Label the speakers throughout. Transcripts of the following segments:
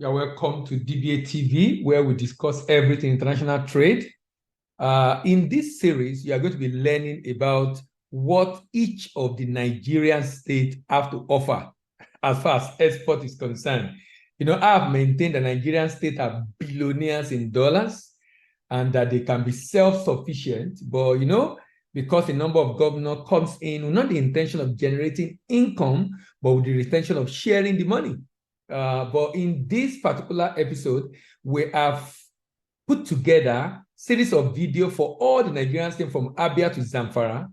Speaker 1: You're welcome to DBA TV, where we discuss everything international trade. In this series, you are going to be learning about what each of the Nigerian states have to offer as far as export is concerned. You know, I have maintained that Nigerian states are billionaires in dollars and that they can be self-sufficient, but you know, because the number of governors comes in with not the intention of generating income, but with the intention of sharing the money. But in this particular episode, we have put together series of video for all the Nigerian states from Abia to Zamfara,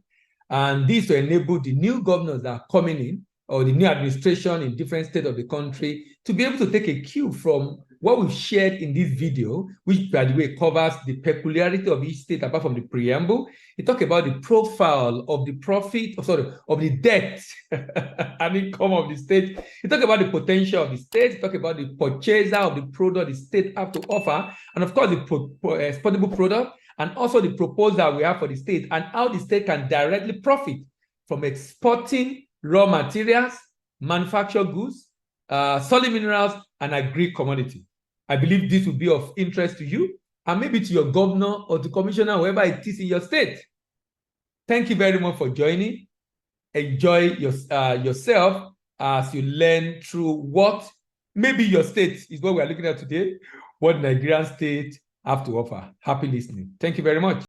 Speaker 1: and this to enable the new governors that are coming in or the new administration in different states of the country to be able to take a cue from what we've shared in this video, which, by the way, covers the peculiarity of each state apart from the preamble. It talks about the profile of the profit, of the debt and income of the state. It talks about the potential of the state. It talks about the purchaser of the product the state have to offer, and of course, the exportable product, and also the proposal we have for the state and how the state can directly profit from exporting raw materials, manufactured goods, solid minerals, and agri commodity. I believe this will be of interest to you and maybe to your governor or to commissioner, whoever it is in your state. Thank you very much for joining. Enjoy yourself as you learn through what maybe your state is what we're looking at today, what Nigerian state have to offer. Happy listening. Thank you very much.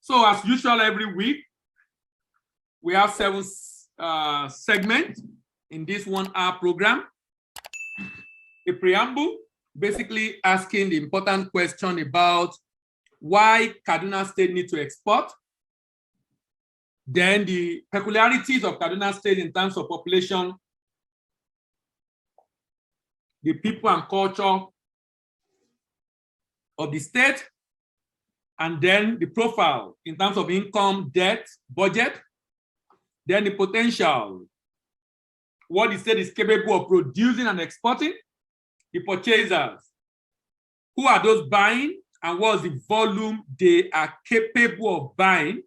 Speaker 1: So as usual, every week, we have 7 segments in this 1-hour program. A preamble, basically asking the important question about why Kaduna State need to export. Then the peculiarities of Kaduna State in terms of population, the people and culture of the state, and then the profile in terms of income, debt, budget, then the potential, what the state is capable of producing and exporting, the purchasers, who are those buying, and what's the volume they are capable of buying,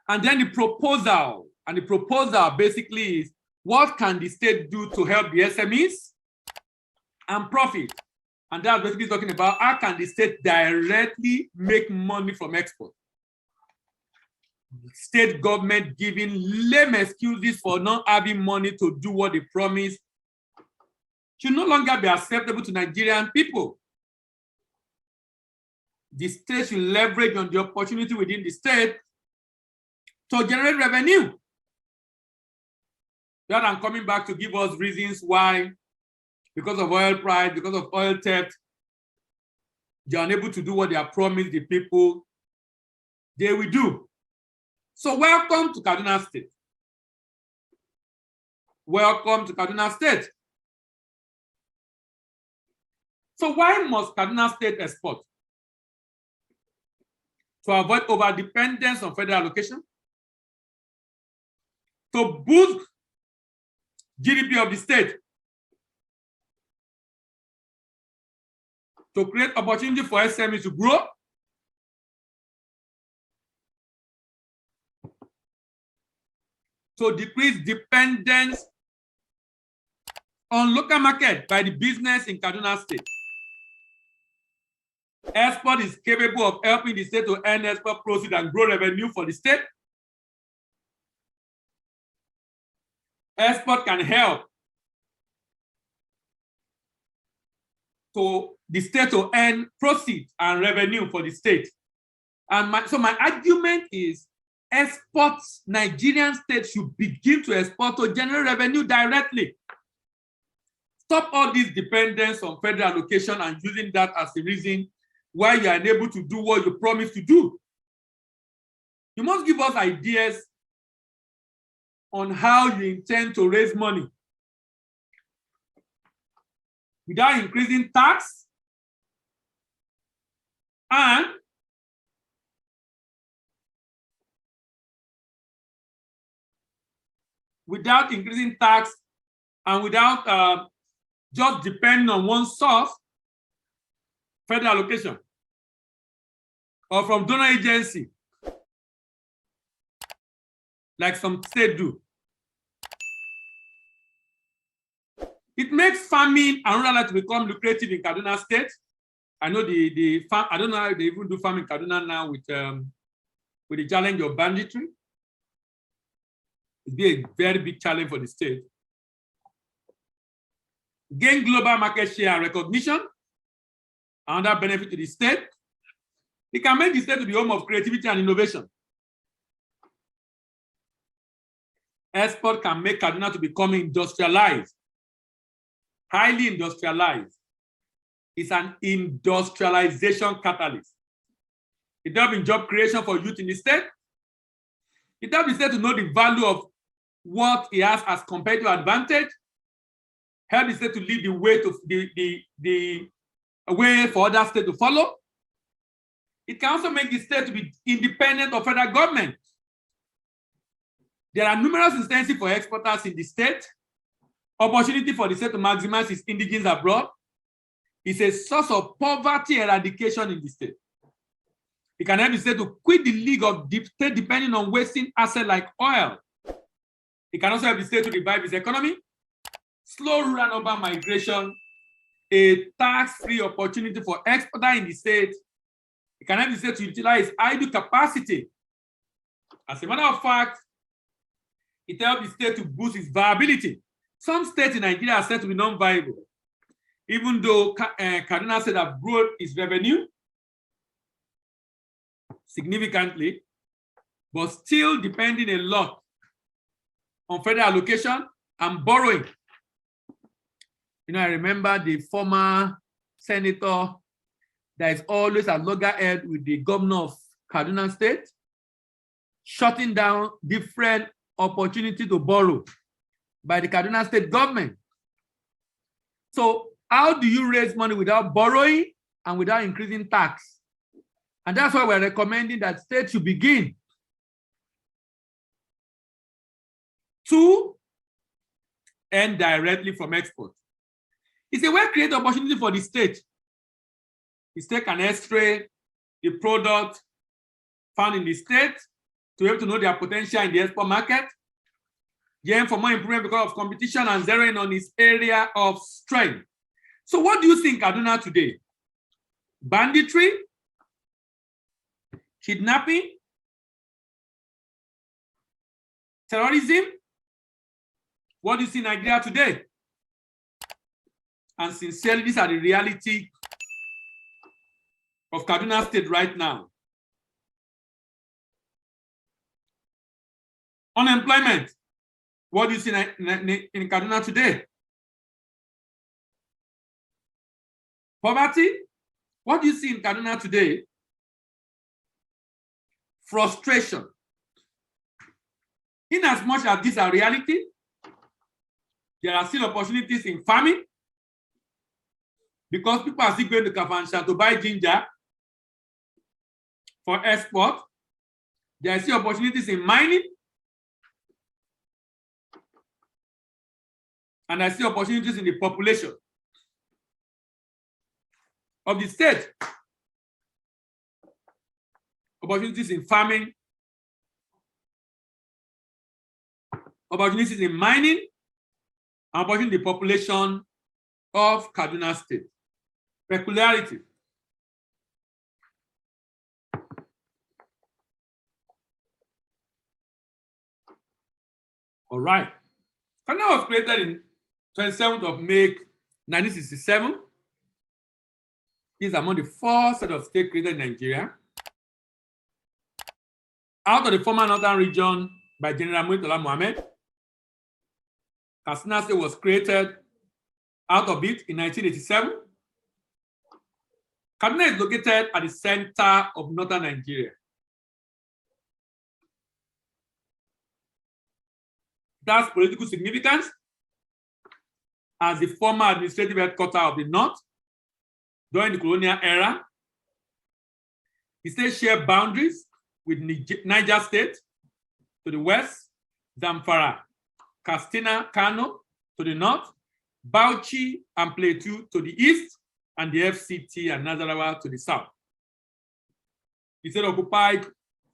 Speaker 1: and then the proposal. And the proposal basically is what can the state do to help the SMEs and profit. And that's basically talking about how can the state directly make money from export. State government giving lame excuses for not having money to do what they promise should no longer be acceptable to Nigerian people. The state should leverage on the opportunity within the state to generate revenue. That I'm coming back to give us reasons why, because of oil price, because of oil theft, they are unable to do what they have promised the people they will do. So welcome to Kaduna State. Welcome to Kaduna State. So why must Kaduna State export? To avoid over-dependence on federal allocation, to boost GDP of the state, to create opportunity for SMEs to grow, to decrease dependence on local market by the business in Kaduna State. Export is capable of helping the state to earn export proceeds and grow revenue for the state. Export can help to the state to earn proceeds and revenue for the state. And so my argument is exports, Nigerian state should begin to export to generate revenue directly. Stop all this dependence on federal allocation and using that as a reason why you are unable to do what you promised to do. You must give us ideas on how you intend to raise money without increasing tax and without just depending on one source, federal allocation, or from donor agency, like some states do. It makes farming and rural life to become lucrative in Kaduna State. I know the farm, I don't know how they even do farm in Kaduna now with the challenge of banditry. It's been a very big challenge for the state. Gain global market share and recognition, another benefit to the state. It can make the state to be home of creativity and innovation. Export can make Kaduna to become industrialized, highly industrialized. It's an industrialization catalyst. It helps in job creation for youth in the state. It helps the state to know the value of what it has as competitive advantage. Help the state to lead the way to the way for other states to follow. It can also make the state to be independent of federal government. There are numerous incentives for exporters in the state. Opportunity for the state to maximize its indigenes abroad. It's a source of poverty eradication in the state. It can help the state to quit the league of the state depending on wasting assets like oil. It can also help the state to revive its economy, slow rural urban migration, a tax-free opportunity for exporters in the state. It can help the state to utilize idle capacity. As a matter of fact, it helps the state to boost its viability. Some states in Nigeria are said to be non-viable, even though Kaduna State have grown its revenue significantly, but still depending a lot on federal allocation and borrowing. You know, I remember the former senator that is always at loggerhead with the governor of Kaduna State, shutting down different opportunity to borrow by the Kaduna State government. So how do you raise money without borrowing and without increasing tax? And that's why we're recommending that states should begin to earn directly from export. It's a well-created opportunity for the state. The state can x-ray the product found in the state to be able to know their potential in the export market, aim for more improvement because of competition and zeroing on its area of strength. So what do you think Kaduna today? Banditry? Kidnapping? Terrorism? What do you see in Nigeria today? And sincerely, these are the reality of Kaduna State right now. Unemployment. What do you see in Kaduna today? Poverty. What do you see in Kaduna today? Frustration. In as much as these are reality, there are still opportunities in farming because people are still going to Kafansha to buy ginger for export. There are still opportunities in mining. And I see opportunities in the population of the state. Opportunities in farming, opportunities in mining, and opportunities in the population of Kaduna State. Peculiarity. All right. Kaduna was created in 27th of May, 1967. Is among the 4 set of states created in Nigeria. Out of the former northern region by General Murtala Mohammed, Kaduna State was created out of it in 1987. Kaduna is located at the center of northern Nigeria. That's political significance as the former administrative headquarters of the North during the colonial era. The state shared boundaries with Niger State to the west, Zamfara, Katsina, Kano to the north, Bauchi and Plateau to the east, and the FCT and Nasarawa to the south. The state occupied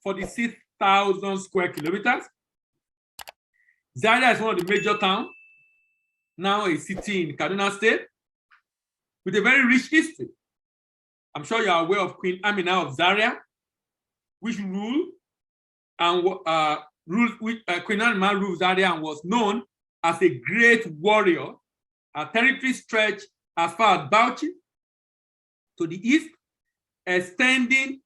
Speaker 1: 46,000 square kilometers. Zaria is one of the major towns now a city in Kaduna State with a very rich history. I'm sure you are aware of Queen Amina of Zaria, which ruled and Queen Amina ruled Zaria and was known as a great warrior. Her territory stretched as far as Bauchi to the east, extending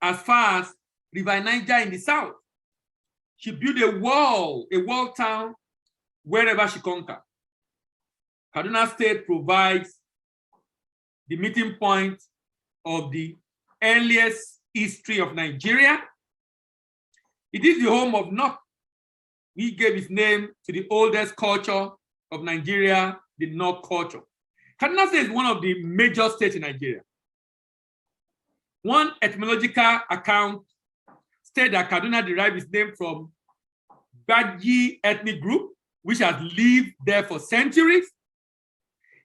Speaker 1: as far as River Niger in the south. She built a wall town wherever she conquered. Kaduna State provides the meeting point of the earliest history of Nigeria. It is the home of North. He gave his name to the oldest culture of Nigeria, the North culture. Kaduna State is one of the major states in Nigeria. One etymological account states that Kaduna derived its name from Baji ethnic group, which has lived there for centuries.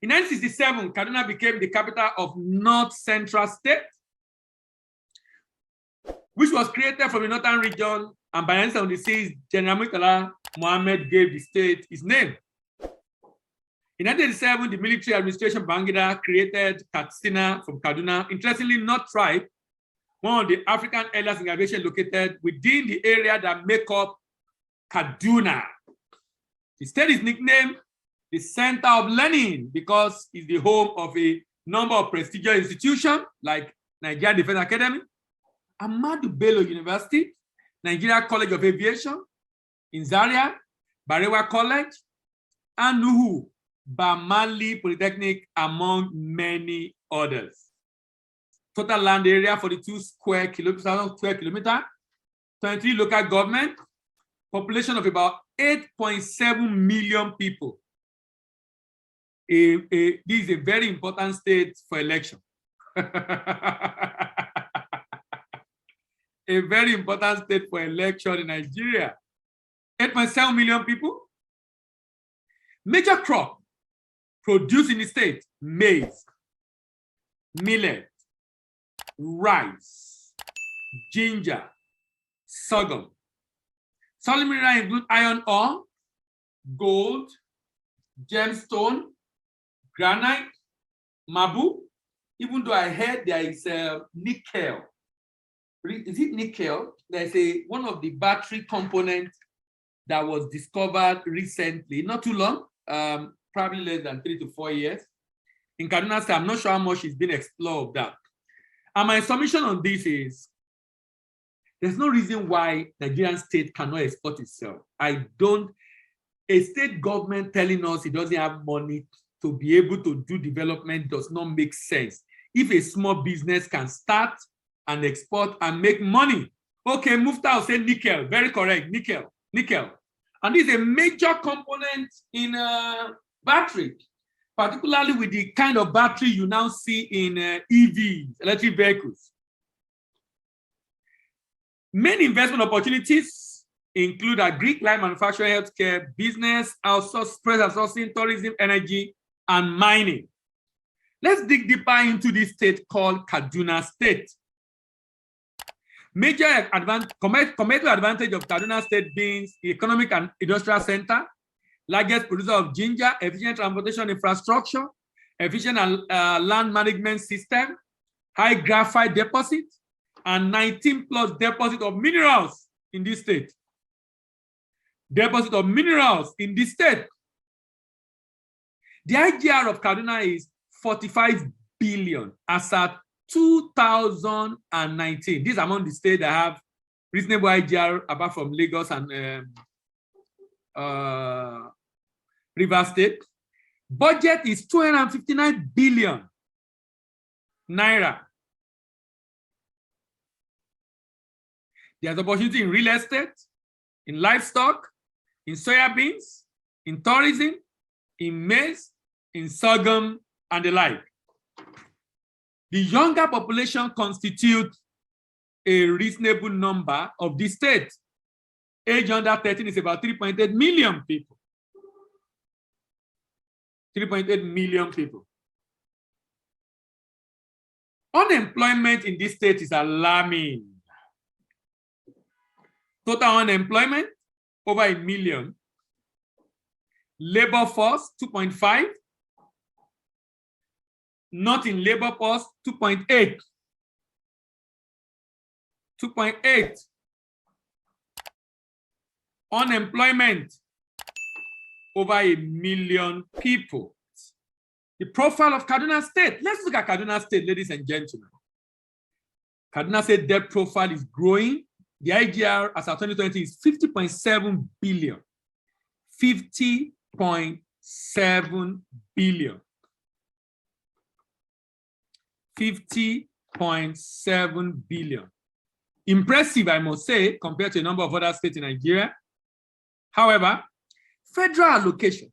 Speaker 1: In 1967, Kaduna became the capital of North Central State, which was created from the northern region, and by 1976, General Murtala Mohammed gave the state its name. In 1987, the military administration Babangida created Katsina from Kaduna. Interestingly, North Tribe, one of the African elders organizations located within the area that make up Kaduna. The state is nicknamed the Center of Learning because it's the home of a number of prestigious institutions like Nigeria Defense Academy, Ahmadu Bello University, Nigeria College of Aviation in Zaria, Barewa College, and Nuhu Bamali Polytechnic, among many others. Total land area 42 square kilometers, 23 local government, population of about 8.7 million people. This is a very important state for election. A very important state for election in Nigeria. 8.7 million people. Major crop produced in the state: maize, millet, rice, ginger, sorghum. Solid minerals include iron ore, gold, gemstone, granite, marble. Even though I heard there is nickel. Is it nickel? There's one of the battery components that was discovered recently, not too long, probably less than 3 to 4 years. In Kaduna State, I'm not sure how much is being explored of that. And my submission on this is, there's no reason why Nigerian state cannot export itself. A state government telling us it doesn't have money to be able to do development does not make sense. If a small business can start and export and make money. Okay, Mufta will say nickel, very correct, nickel. And this is a major component in battery, particularly with the kind of battery you now see in EVs, electric vehicles. Main investment opportunities include agri-light manufacturing, healthcare, business, outsourcing, tourism, energy, and mining. Let's dig deeper into this state called Kaduna State. Major competitive advantage of Kaduna State being the economic and industrial center, largest producer of ginger, efficient transportation infrastructure, efficient land management system, high graphite deposit, and 19 plus deposit of minerals in this state. Deposit of minerals in this state. The IGR of Kaduna is 45 billion as at 2019. This is among the states that have reasonable IGR apart from Lagos and River State. Budget is 259 billion naira. There's opportunity in real estate, in livestock, in soybeans, in tourism, in maize, in sorghum, and the like. The younger population constitutes a reasonable number of the state. Age under 13 is about 3.8 million people. 3.8 million people. Unemployment in this state is alarming. Total unemployment over 1 million. Labor force, 2.5. Not in labor force, 2.8. 2.8. Unemployment, over 1 million people. The profile of Kaduna State. Let's look at Kaduna State, ladies and gentlemen. Kaduna State debt profile is growing. The IGR as of 2020 is 50.7 billion. 50.7 billion. 50.7 billion. Impressive, I must say, compared to a number of other states in Nigeria. However, federal allocation.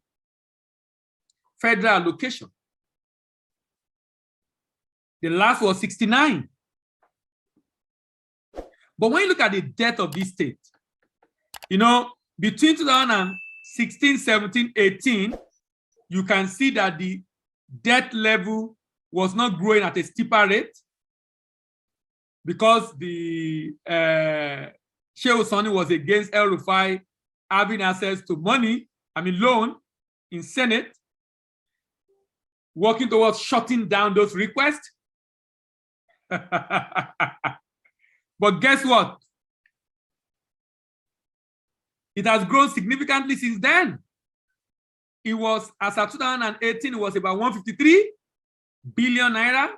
Speaker 1: The last was 69. But when you look at the debt of this state, you know, between 2016, 17, 18, you can see that the debt level was not growing at a steeper rate because the Shehu Sani was against El Rufai having access to money, loan in Senate, working towards shutting down those requests. But guess what? It has grown significantly since then. It was, as of 2018, it was about 153 billion naira.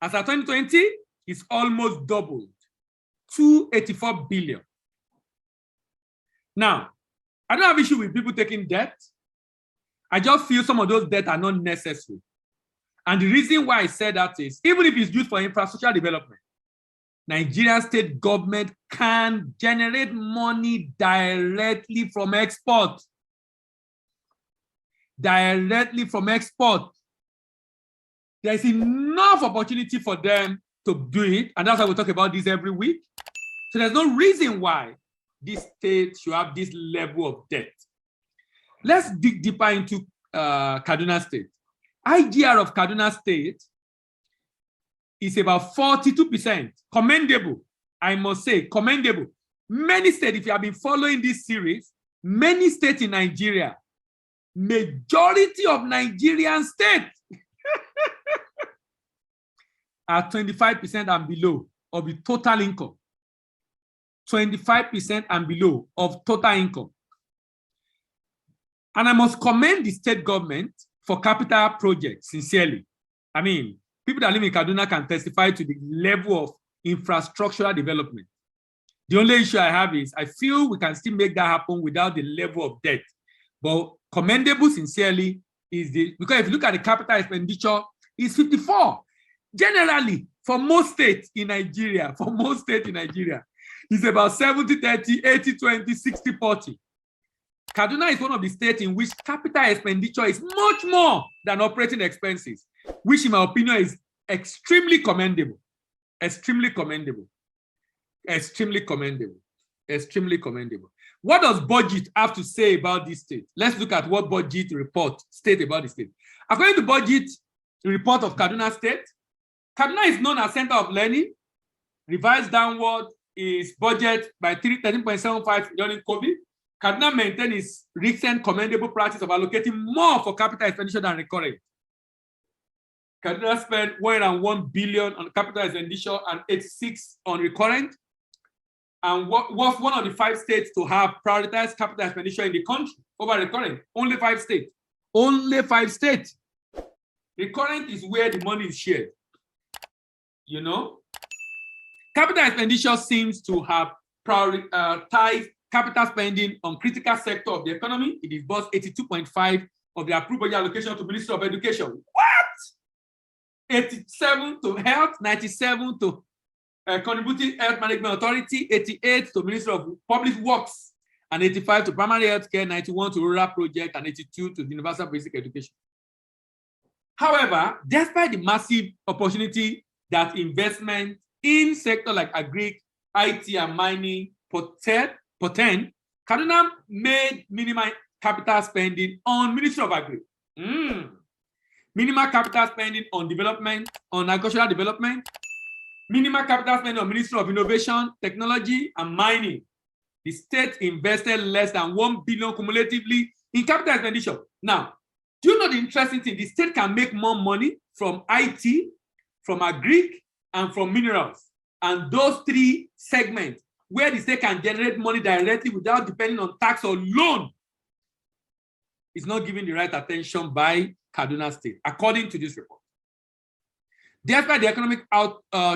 Speaker 1: As of 2020, it's almost doubled, 284 billion. Now, I don't have issue with people taking debt. I just feel some of those debts are not necessary. And the reason why I said that is, even if it's used for infrastructure development, Nigerian state government can generate money directly from export. Directly from export. There's enough opportunity for them to do it, and that's why we talk about this every week. So there's no reason why this state should have this level of debt. Let's dig deeper into Kaduna State. IGR of Kaduna State is about 42%. Commendable, I must say, commendable. Many states, if you have been following this series, many states in Nigeria, majority of Nigerian states are 25% and below of the total income. 25% and below of total income. And I must commend the state government for capital projects, sincerely. People that live in Kaduna can testify to the level of infrastructural development. The only issue I have is I feel we can still make that happen without the level of debt. But commendable, sincerely, is because if you look at the capital expenditure, it's 54. Generally, for most states in Nigeria, it's about 70-30, 80-20, 60-40. Kaduna is one of the states in which capital expenditure is much more than operating expenses, which in my opinion is extremely commendable. Extremely commendable. Extremely commendable. Extremely commendable. What does budget have to say about this state? Let's look at what budget report state about the state. According to budget report of Kaduna State, Kaduna is known as center of learning. Revised downward is budget by 13.75 during COVID. Kaduna maintained its recent commendable practice of allocating more for capital expenditure than recurrent. Kaduna spent 101 billion on capital expenditure and 86 on recurrent, and was one of the 5 states to have prioritized capital expenditure in the country over recurrent. Only 5 states. Only 5 states. Recurrent is where the money is shared. You know? Capital expenditure seems to have prioritized capital spending on critical sector of the economy. It is worth 82.5 of the approved budget allocation to Ministry of Education. What? 87 to health, 97 to contributing health management authority, 88 to Ministry of Public Works, and 85 to primary health care, 91 to rural project, and 82 to universal basic education. However, despite the massive opportunity that investment in sectors like agri, IT, and mining portend, Kaduna made minimal capital spending on Ministry of Agri. Minimal capital spending on development, on agricultural development, minimal capital spending on Ministry of Innovation, Technology, and Mining. The state invested less than 1 billion cumulatively
Speaker 2: in capital expenditure. Now, do you know the interesting thing? The state can make more money from IT, from agri, and from minerals. And those three segments where the state can generate money directly without depending on tax or loan is not given the right attention by Kaduna State, according to this report. Despite the economic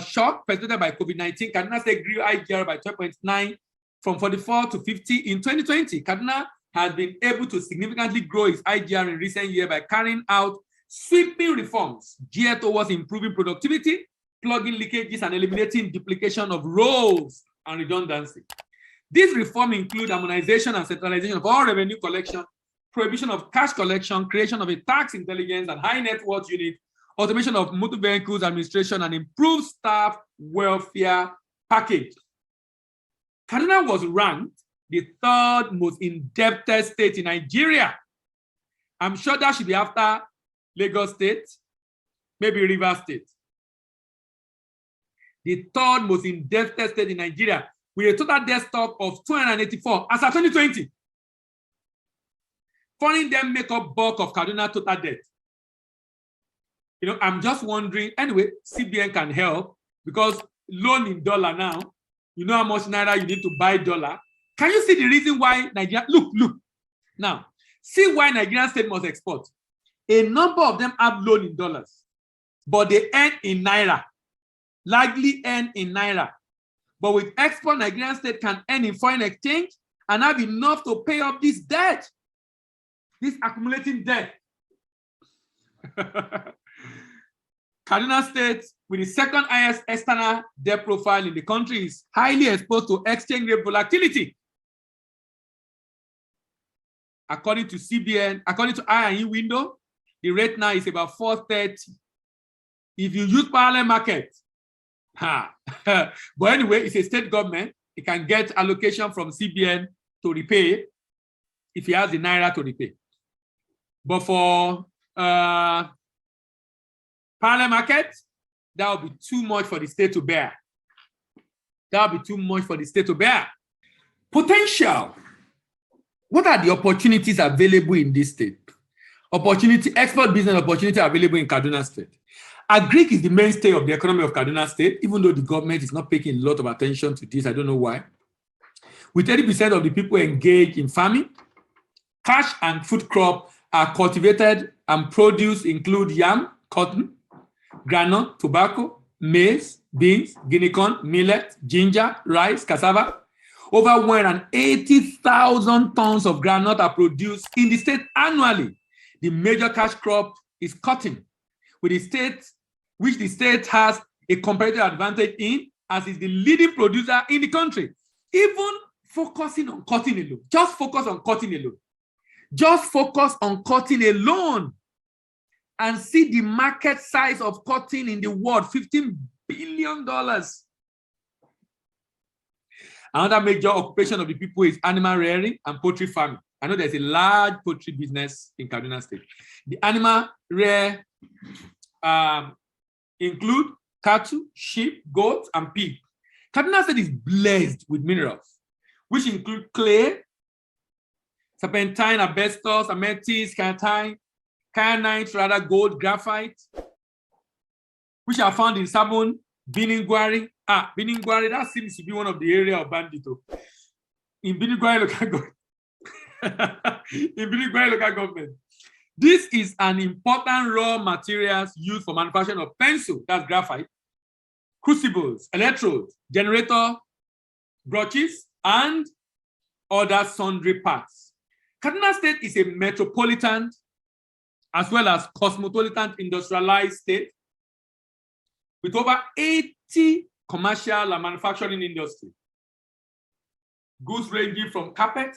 Speaker 2: shock preceded by COVID-19, Kaduna State grew IGR by 12.9 from 44 to 50 in 2020. Kaduna has been able to significantly grow its IGR in recent years by carrying out sweeping reforms geared towards improving productivity, plugging leakages, and eliminating duplication of roles and redundancy. These reforms include harmonization and centralization of all revenue collection, prohibition of cash collection, creation of a tax intelligence and high net worth unit, automation of motor vehicles administration, and improved staff welfare package. Kaduna was ranked the third most indebted state in Nigeria. I'm sure that should be after Lagos State, maybe Rivers State. The third most indebted state in Nigeria, with a total debt stock of 284 as of 2020. Foreign debt make up bulk of Kaduna total debt. You know, I'm just wondering, anyway, CBN can help because loan in dollar now, you know how much naira you need to buy dollar. Can you see the reason why Nigeria, look, now, see why Nigerian state must export. A number of them have loan in dollars, but they earn in naira, largely earn in naira. But with export, Nigerian state can earn in foreign exchange and have enough to pay off this debt, this accumulating debt. Kaduna State, with the second highest external debt profile in the country, is highly exposed to exchange rate volatility. According to CBN, according to I&E window, the rate now is about 430. If you use parallel market, but anyway, it's a state government. It can get allocation from CBN to repay if he has the naira to repay. But for parallel market, that will be too much for the state to bear. That will be too much for the state to bear. Potential. What are the opportunities available in this state? Export business opportunity available in Kaduna State. Agric is the mainstay of the economy of Kaduna State, even though the government is not paying a lot of attention to this. I don't know why. With 30% of the people engaged in farming, cash and food crop are cultivated and produce include yam, cotton, groundnut, tobacco, maize, beans, guinea corn, millet, ginger, rice, cassava. Over 180,000 tons of groundnut are produced in the state annually. The major cash crop is cotton, which the state has a competitive advantage in, as is the leading producer in the country. Even focusing on cotton alone, just focus on cotton alone. Just focus on cotton alone and see the market size of cotton in the world, $15 billion. Another major occupation of the people is animal rearing and poultry farming. I know there's a large poultry business in Kaduna State. The animal rear include cattle, sheep, goats, and pig. Kaduna State is blessed with minerals, which include clay, serpentine, asbestos, amethyst, kyanite, gold, graphite, which are found in Sabon, Biningwari. Biningwari, that seems to be one of the area of Bandito. In Biningwari local government. This is an important raw materials used for manufacturing of pencil, that's graphite, crucibles, electrodes, generator, brooches, and other sundry parts. Kaduna State is a metropolitan as well as cosmopolitan industrialized state with over 80 commercial and manufacturing industry. Goods ranging from carpet,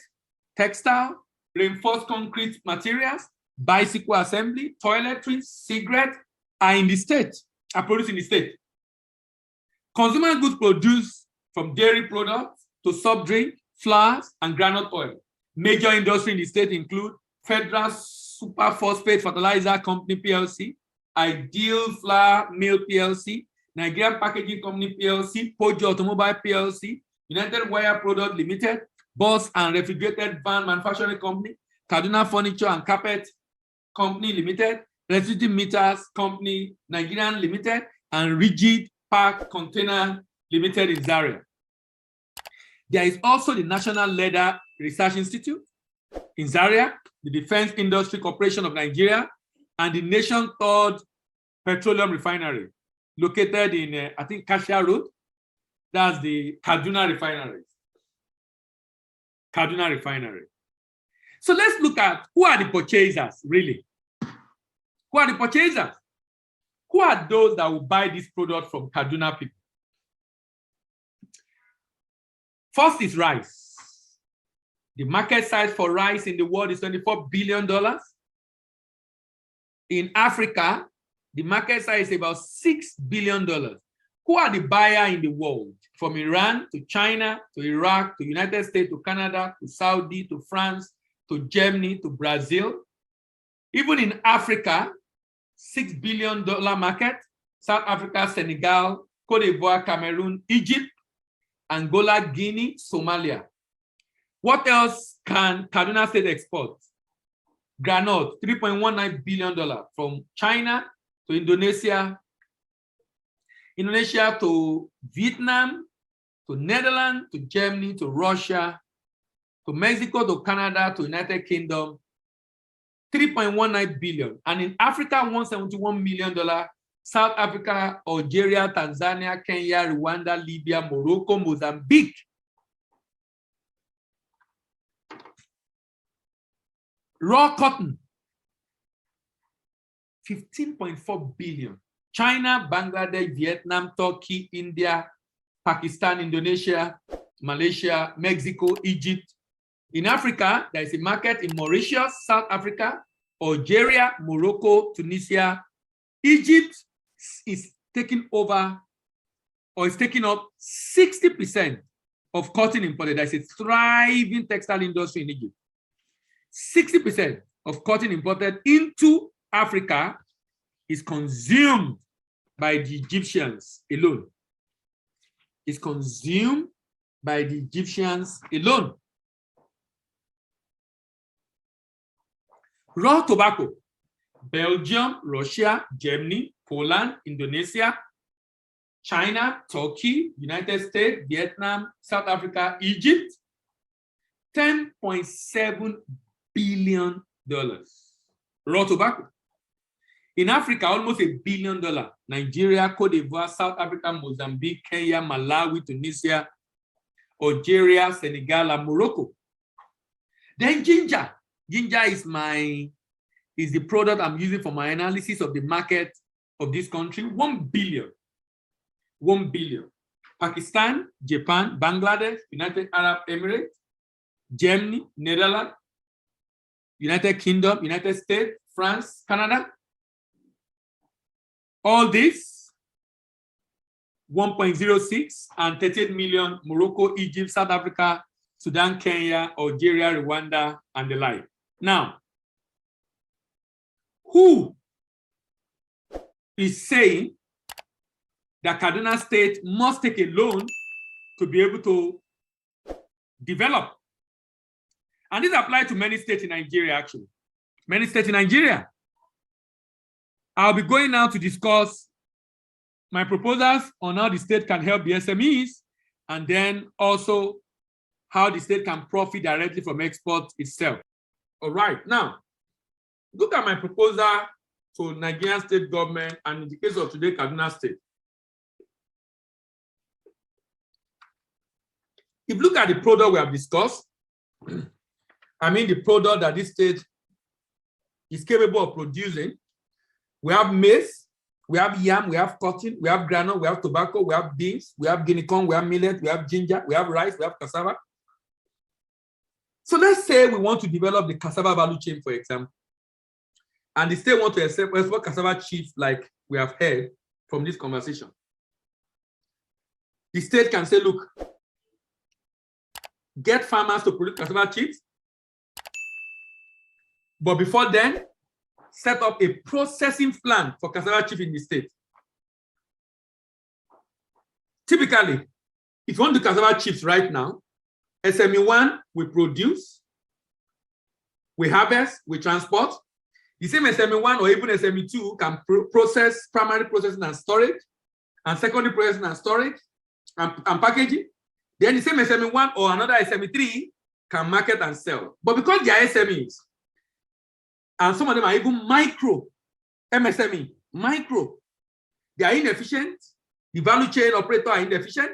Speaker 2: textile, reinforced concrete materials, bicycle assembly, toiletries, cigarettes are produced in the state. Consumer goods produced from dairy products to soft drink, flours, and groundnut oil. Major industry in the state include Federal Superphosphate Fertilizer Company PLC, Ideal Flour Mill PLC, Nigerian Packaging Company PLC, Pojo Automobile PLC, United Wire Product Limited, Bus and Refrigerated Van Manufacturing Company, Kaduna Furniture and Carpet Company Limited, Electricity Meters Company Nigerian Limited, and Rigid Park Container Limited in Zaria. There is also the National Leather Research Institute in Zaria, the Defense Industry Corporation of Nigeria, and the nation's third petroleum refinery, located in, I think, Kashia Road. That's the Kaduna Refinery. Kaduna Refinery. So let's look at who are the purchasers, really. Who are the purchasers? Who are those that will buy this product from Kaduna people? First is rice. The market size for rice in the world is $24 billion. In Africa, the market size is about $6 billion. Who are the buyers in the world? From Iran to China, to Iraq, to United States, to Canada, to Saudi, to France, to Germany, to Brazil. Even in Africa, $6 billion market, South Africa, Senegal, Cote d'Ivoire, Cameroon, Egypt, Angola, Guinea, Somalia. What else can Kaduna State export? Granite, $3.19 billion from China to Indonesia, to Vietnam, to Netherlands, to Germany, to Russia, to Mexico, to Canada, to United Kingdom, $3.19 billion. And in Africa, $171 million, South Africa, Algeria, Tanzania, Kenya, Rwanda, Libya, Morocco, Mozambique. Raw cotton, $15.4 billion. China, Bangladesh, Vietnam, Turkey, India, Pakistan, Indonesia, Malaysia, Mexico, Egypt. In Africa, there is a market in Mauritius, South Africa, Algeria, Morocco, Tunisia. Egypt is taking over, or is taking up 60% of cotton imported. There is a thriving textile industry in Egypt. 60% of cotton imported into Africa is consumed by the Egyptians alone. Is consumed by the Egyptians alone. Raw tobacco, Belgium, Russia, Germany, Poland, Indonesia, China, Turkey, United States, Vietnam, South Africa, Egypt, $10.7 billion. Raw tobacco. In Africa, almost $1 billion. Nigeria, Cote d'Ivoire, South Africa, Mozambique, Kenya, Malawi, Tunisia, Algeria, Senegal, and Morocco. Then ginger. Ginger is the product I'm using for my analysis of the market of this country. 1 billion. 1 billion. Pakistan, Japan, Bangladesh, United Arab Emirates, Germany, Netherlands, United Kingdom, United States, France, Canada. All this, 1.06 and 38 million, Morocco, Egypt, South Africa, Sudan, Kenya, Algeria, Rwanda, and the like. Now, who is saying that Kaduna State must take a loan to be able to develop? And this applies to many states in Nigeria, actually. Many states in Nigeria. I'll be going now to discuss my proposals on how the state can help the SMEs, and then also how the state can profit directly from export itself. All right, now, look at my proposal to Nigerian state government, and in the case of today, Kaduna State. If you look at the product we have discussed, I mean the product that this state is capable of producing, we have maize, we have yam, we have cotton, we have granite, we have tobacco, we have beans, we have guinea corn, we have millet, we have ginger, we have rice, we have cassava. So let's say we want to develop the cassava value chain, for example, and the state want to export cassava chips like we have heard from this conversation. The state can say, look, get farmers to produce cassava chips, but before then, set up a processing plant for cassava chips in the state. Typically, if you want the cassava chips right now, SME1 will produce, we harvest, we transport. The same SME1 or even SME2 can process primary processing and storage, and secondary processing and storage, and packaging. Then the same SME1 or another SME3 can market and sell. But because they are SMEs, and some of them are even micro MSME, micro, they are inefficient. The value chain operator are inefficient.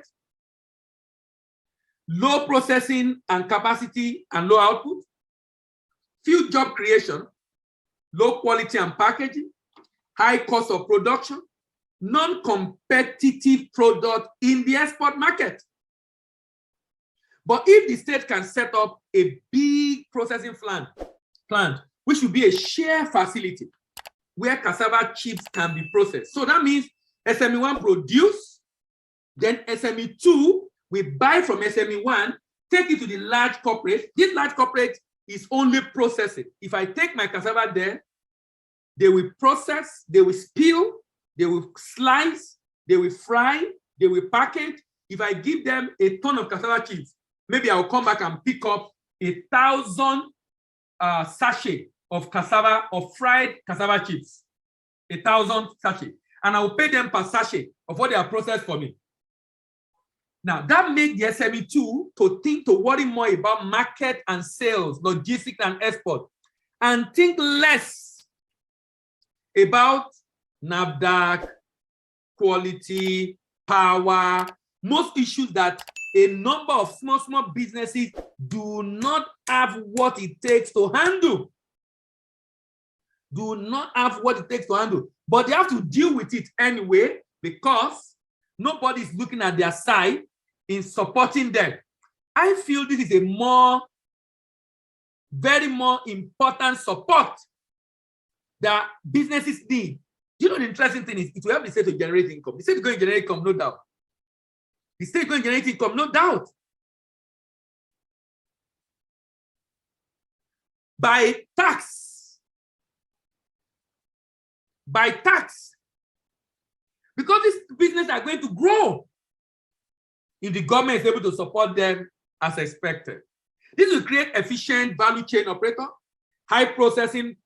Speaker 2: Low processing and capacity and low output. Few job creation, low quality and packaging, high cost of production, non-competitive product in the export market. But if the state can set up a big processing plant, which should be a shared facility where cassava chips can be processed. So that means SME1 produce, then SME2 will buy from SME1, take it to the large corporate. This large corporate is only processing. If I take my cassava there, they will process, they will spill, they will slice, they will fry, they will package. If I give them a ton of cassava chips, maybe I'll come back and pick up 1,000 sachet of cassava, of fried cassava chips, 1,000 sachet, and I will pay them per sachet of what they are processed for me. Now, that makes the SME2 to worry more about market and sales, logistics and export, and think less about NAFDAC, quality, power, most issues that a number of small businesses do not have what it takes to handle. Do not have what it takes to handle, but they have to deal with it anyway because nobody is looking at their side in supporting them. I feel this is a very more important support that businesses need. Do you know the interesting thing is it will help the state to generate income. The state is going to generate income, no doubt. The state is going to generate income, no doubt. By tax. Because these businesses are going to grow if the government is able to support them as expected. This will create efficient value chain operator, high processing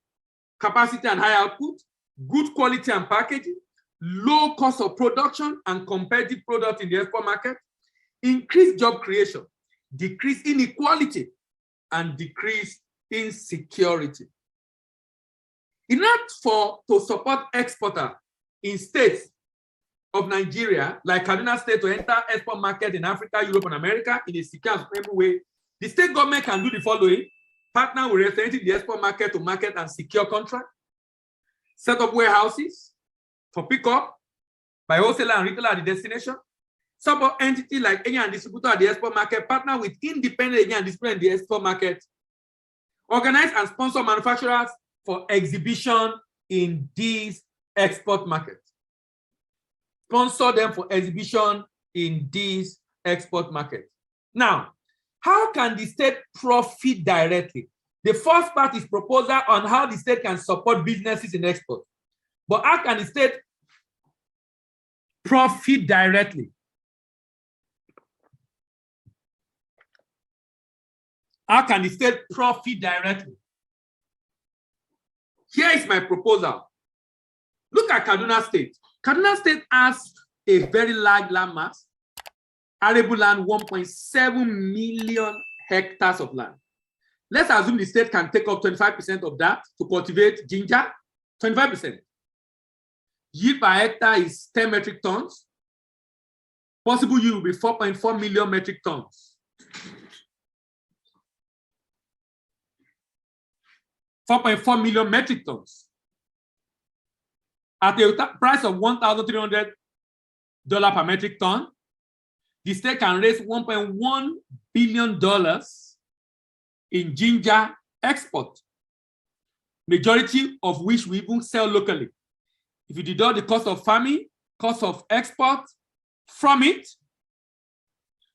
Speaker 2: capacity and high output, good quality and packaging, low cost of production and competitive product in the export market, increase job creation, decrease inequality, and decrease insecurity. In order to support exporter in states of Nigeria, like Kaduna State, to enter export market in Africa, Europe, and America in a secure and sustainable way, the state government can do the following: partner with representative the export market to market and secure contract, set up warehouses for pickup by wholesaler and retailer at the destination, support entity like agent and distributor at the export market, partner with independent agent and distributor in the export market, organize and sponsor manufacturers for exhibition in these export markets. Sponsor them for exhibition in these export markets. Now, how can the state profit directly? The first part is proposal on how the state can support businesses in export. But how can the state profit directly? How can the state profit directly? Here is my proposal. Look at Kaduna State. Kaduna State has a very large land mass, arable land, 1.7 million hectares of land. Let's assume the state can take up 25% of that to cultivate ginger, 25%. Yield per hectare is 10 metric tons. Possible yield will be 4.4 million metric tons. 4.4 million metric tons. At a price of $1,300 per metric ton, the state can raise $1.1 billion in ginger export, majority of which we even sell locally. If you deduct the cost of farming, cost of export from it,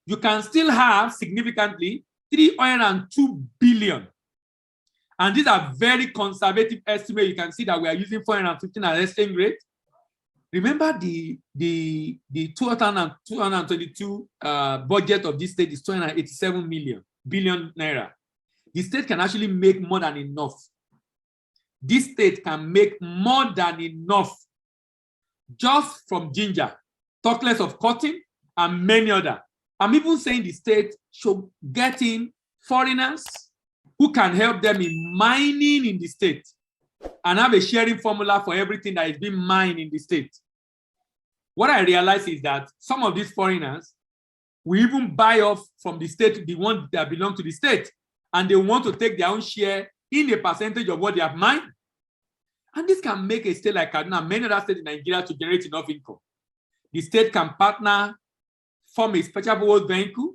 Speaker 2: you can still have significantly $302 billion. And these are very conservative estimates. You can see that we are using 415 as exchange rate. Remember the 2022 budget of this state is 287 billion naira. the state can actually make more than enough. This state can make more than enough just from ginger, talk less of cotton, and many other. I'm even saying the state should get in foreigners who can help them in mining in the state and have a sharing formula for everything that is being mined in the state. What I realize is that some of these foreigners will even buy off from the state, the ones that belong to the state, and they want to take their own share in a percentage of what they have mined. And this can make a state like Kaduna and many other states in Nigeria to generate enough income. The state can partner, form a special purpose vehicle,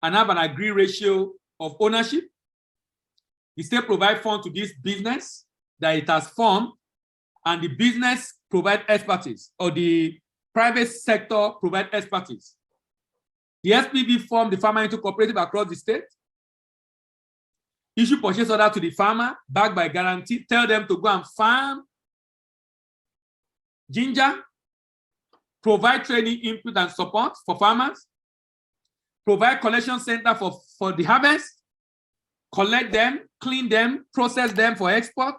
Speaker 2: and have an agreed ratio of ownership. The state provides funds to this business that it has formed, and the business provides expertise, or the private sector provides expertise. The SPV form the farmer into cooperative across the state, issue purchase order to the farmer, backed by guarantee, tell them to go and farm ginger, provide training, input, and support for farmers, provide collection center for the harvest, collect them, clean them, process them for export,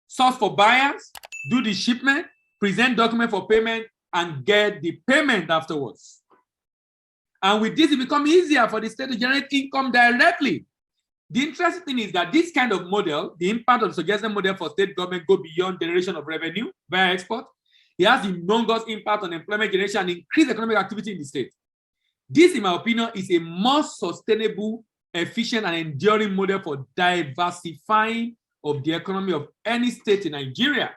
Speaker 2: source for buyers, do the shipment, present document for payment, and get the payment afterwards. And with this, it becomes easier for the state to generate income directly. The interesting thing is that this kind of model, the impact of the suggested model for state government, go beyond generation of revenue via export. It has enormous impact on employment generation and increased economic activity in the state. This, in my opinion, is a more sustainable, efficient, and enduring model for diversifying of the economy of any state in Nigeria.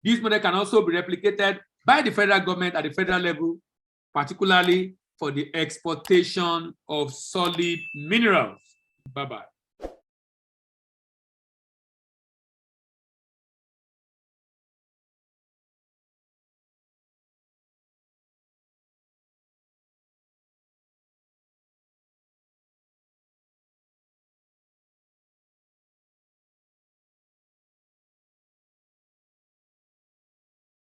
Speaker 2: This model can also be replicated by the federal government at the federal level, particularly for the exportation of solid minerals. Bye-bye.